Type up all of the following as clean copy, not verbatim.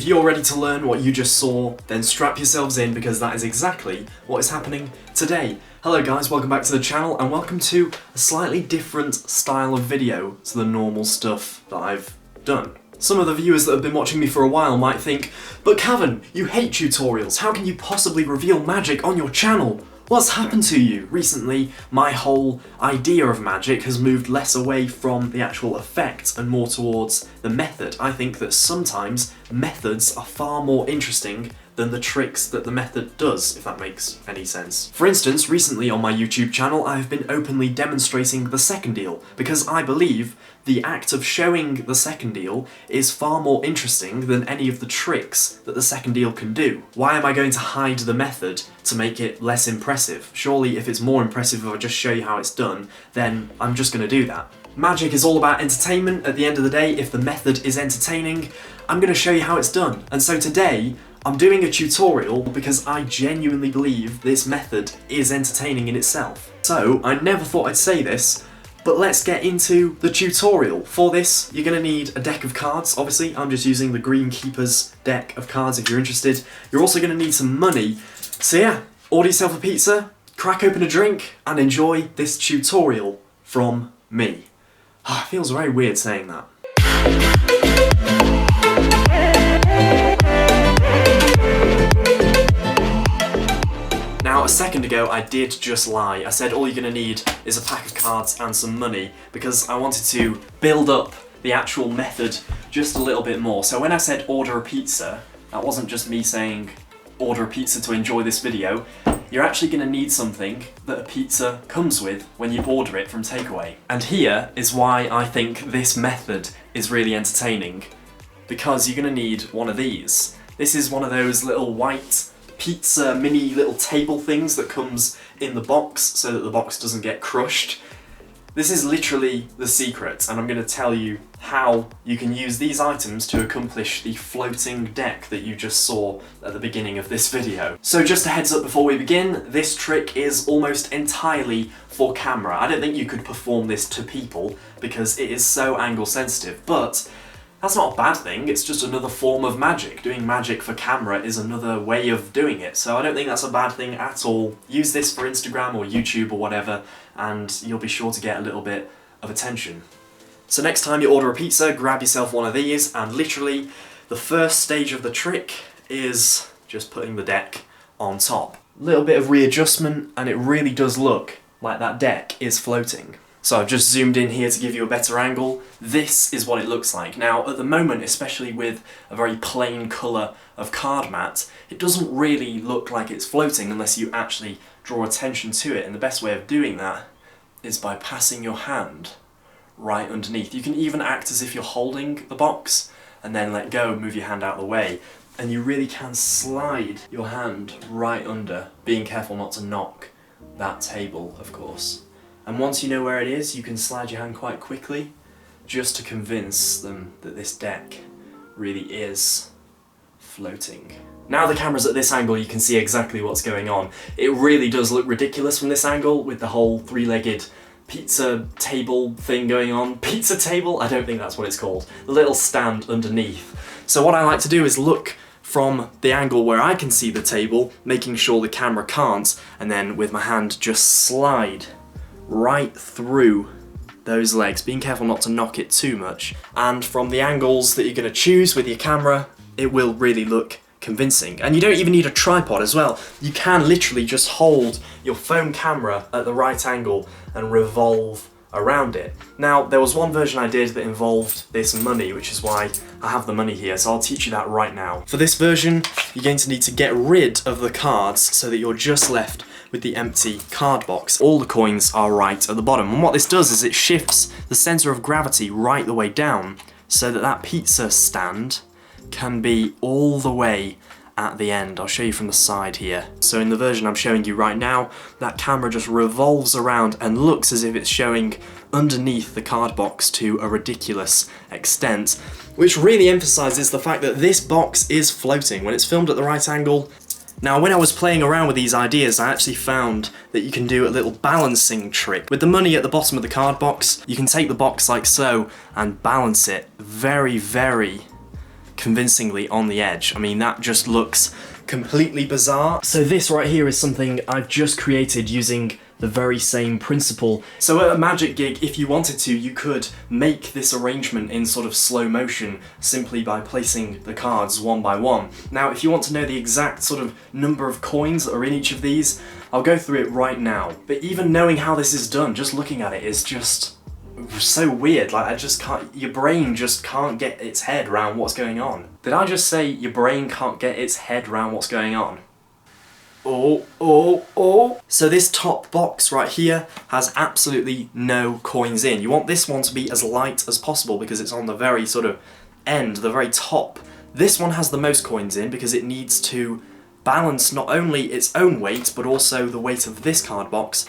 If you're ready to learn what you just saw, then strap yourselves in because that is exactly what is happening today. Hello guys, welcome back to the channel and welcome to a slightly different style of video to the normal stuff that I've done. Some of the viewers that have been watching me for a while might think, but Cavan, you hate tutorials, how can you possibly reveal magic on your channel? What's happened to you? Recently, my whole idea of magic has moved less away from the actual effect and more towards the method. I think that sometimes methods are far more interesting than the tricks that the method does, if that makes any sense. For instance, recently on my YouTube channel, I have been openly demonstrating the second deal, because I believe the act of showing the second deal is far more interesting than any of the tricks that the second deal can do. Why am I going to hide the method to make it less impressive? Surely if it's more impressive if I just show you how it's done, then I'm just going to do that. Magic is all about entertainment at the end of the day. If the method is entertaining, I'm going to show you how it's done. And so today, I'm doing a tutorial because I genuinely believe this method is entertaining in itself. So, I never thought I'd say this, but let's get into the tutorial. For this, you're going to need a deck of cards. Obviously, I'm just using the Green Keeper's deck of cards if you're interested. You're also going to need some money. So yeah, order yourself a pizza, crack open a drink, and enjoy this tutorial from me. It feels very weird saying that. Now, a second ago I did just lie. I said all you're going to need is a pack of cards and some money because I wanted to build up the actual method just a little bit more. So when I said order a pizza, that wasn't just me saying order a pizza to enjoy this video. You're actually going to need something that a pizza comes with when you order it from takeaway. And here is why I think this method is really entertaining. Because you're going to need one of these. This is one of those little white pizza mini little table things that comes in the box so that the box doesn't get crushed. This is literally the secret, and I'm going to tell you how you can use these items to accomplish the floating deck that you just saw at the beginning of this video. So just a heads up before we begin, this trick is almost entirely for camera. I don't think you could perform this to people because it is so angle sensitive, but that's not a bad thing, it's just another form of magic. Doing magic for camera is another way of doing it, so I don't think that's a bad thing at all. Use this for Instagram or YouTube or whatever, and you'll be sure to get a little bit of attention. So next time you order a pizza, grab yourself one of these, and literally the first stage of the trick is just putting the deck on top. A little bit of readjustment, and it really does look like that deck is floating. So I've just zoomed in here to give you a better angle. This is what it looks like. Now, at the moment, especially with a very plain colour of card mat, it doesn't really look like it's floating unless you actually draw attention to it. And the best way of doing that is by passing your hand right underneath. You can even act as if you're holding the box and then let go, move your hand out of the way. And you really can slide your hand right under, being careful not to knock that table, of course. And once you know where it is, you can slide your hand quite quickly just to convince them that this deck really is floating. Now the camera's at this angle, you can see exactly what's going on. It really does look ridiculous from this angle with the whole three-legged pizza table thing going on. Pizza table? I don't think that's what it's called. The little stand underneath. So what I like to do is look from the angle where I can see the table, making sure the camera can't, and then with my hand just slide right through those legs, being careful not to knock it too much. And from the angles that you're going to choose with your camera, it will really look convincing. And you don't even need a tripod as well. You can literally just hold your phone camera at the right angle and revolve around it. Now, there was one version I did that involved this money, which is why I have the money here, so I'll teach you that right now. For this version, you're going to need to get rid of the cards so that you're just left with the empty card box. All the coins are right at the bottom, and what this does is it shifts the center of gravity right the way down so that that pizza stand can be all the way at the end. I'll show you from the side here. So in the version I'm showing you right now, that camera just revolves around and looks as if it's showing underneath the card box to a ridiculous extent, which really emphasizes the fact that this box is floating. When it's filmed at the right angle, Now, when I was playing around with these ideas, I actually found that you can do a little balancing trick. With the money at the bottom of the card box, you can take the box like so and balance it very, very convincingly on the edge. I mean, that just looks completely bizarre. So this right here is something I've just created using the very same principle. So at a magic gig, if you wanted to, you could make this arrangement in sort of slow motion simply by placing the cards one by one. Now, if you want to know the exact sort of number of coins that are in each of these, I'll go through it right now. But even knowing how this is done, just looking at it is just so weird. Like, I just can't, your brain just can't get its head around what's going on. Did I just say your brain can't get its head around what's going on? Oh. So this top box right here has absolutely no coins in. You want this one to be as light as possible because it's on the very sort of end, the very top. This one has the most coins in because it needs to balance not only its own weight, but also the weight of this card box.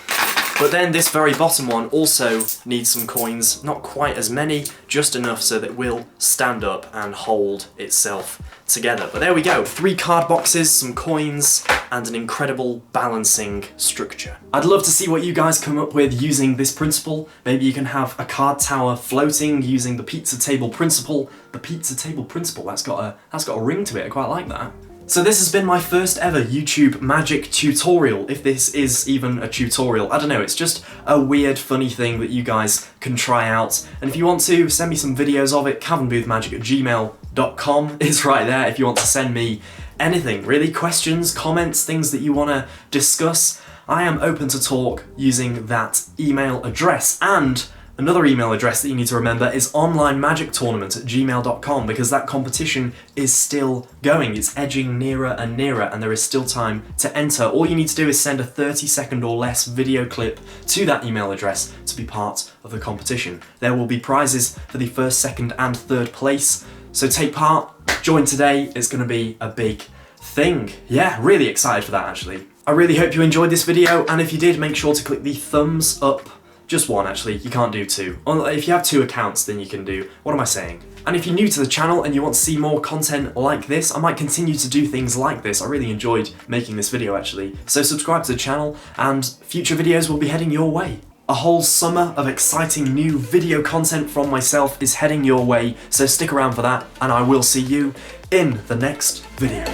But then this very bottom one also needs some coins, not quite as many, just enough so that it will stand up and hold itself together. But there we go, 3 card boxes, some coins, and an incredible balancing structure. I'd love to see what you guys come up with using this principle. Maybe you can have a card tower floating using the pizza table principle. The pizza table principle, that's got a ring to it, I quite like that. So this has been my first ever YouTube magic tutorial, if this is even a tutorial. I don't know, it's just a weird, funny thing that you guys can try out. And if you want to, send me some videos of it, cavanboothmagic@gmail.com is right there if you want to send me anything, really, questions, comments, things that you want to discuss. I am open to talk using that email address. And another email address that you need to remember is onlinemagictournament@gmail.com, because that competition is still going. It's edging nearer and nearer, and there is still time to enter. All you need to do is send a 30-second or less video clip to that email address to be part of the competition. There will be prizes for the 1st, 2nd and 3rd place, so take part, join today. It's going to be a big thing. Yeah, really excited for that actually. I really hope you enjoyed this video, and if you did, make sure to click the thumbs up. Just one actually, you can't do 2. If you have 2 accounts, then you can do, what am I saying? And if you're new to the channel and you want to see more content like this, I might continue to do things like this. I really enjoyed making this video actually. So subscribe to the channel and future videos will be heading your way. A whole summer of exciting new video content from myself is heading your way, so stick around for that, and I will see you in the next video.